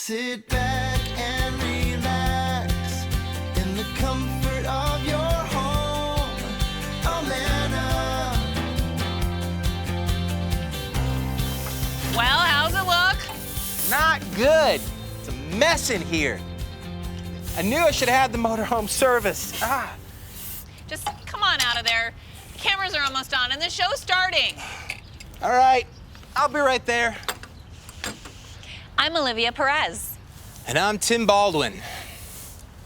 Sit back and relax in the comfort of your home. Amana. Well, how's it look? Not good. It's a mess in here. I knew I should have had the MoJo Home Service. Just come on out of there. Cameras are almost on and the show's starting. All right, I'll be right there. I'm Olivia Perez. And I'm Tim Baldwin,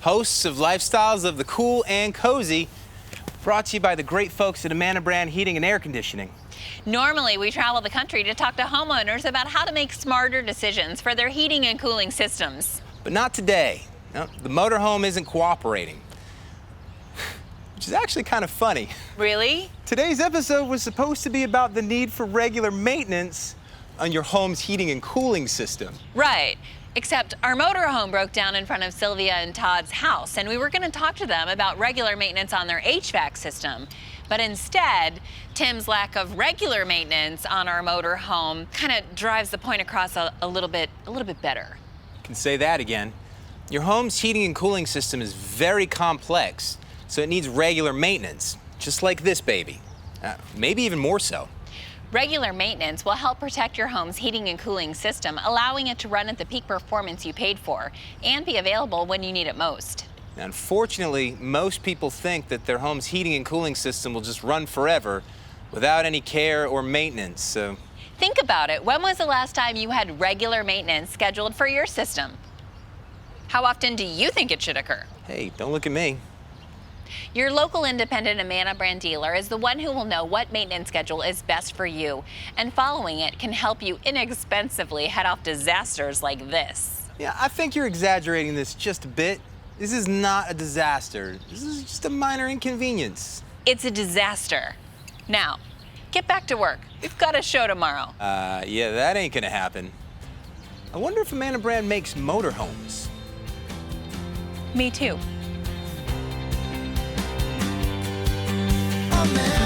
hosts of Lifestyles of the Cool and Cozy, brought to you by the great folks at Amana Brand Heating and Air Conditioning. Normally, we travel the country to talk to homeowners about how to make smarter decisions for their heating and cooling systems. But not today. No, the motorhome isn't cooperating, which is actually kind of funny. Really? Today's episode was supposed to be about the need for regular maintenance on your home's heating and cooling system. Right. Except our motorhome broke down in front of Sylvia and Todd's house, and we were going to talk to them about regular maintenance on their HVAC system. But instead, Tim's lack of regular maintenance on our motorhome kind of drives the point across a little bit better. Can say that again. Your home's heating and cooling system is very complex, so it needs regular maintenance, just like this baby. Maybe even more so. Regular maintenance will help protect your home's heating and cooling system, allowing it to run at the peak performance you paid for and be available when you need it most. Unfortunately, most people think that their home's heating and cooling system will just run forever without any care or maintenance. So think about it. When was the last time you had regular maintenance scheduled for your system? How often do you think it should occur? Hey, don't look at me. Your local independent Amana brand dealer is the one who will know what maintenance schedule is best for you, and following it can help you inexpensively head off disasters like this. Yeah, I think you're exaggerating this just a bit. This is not a disaster. This is just a minor inconvenience. It's a disaster. Now, get back to work. We've got a show tomorrow. Yeah, that ain't gonna happen. I wonder if Amana brand makes motorhomes. Me too. Amana.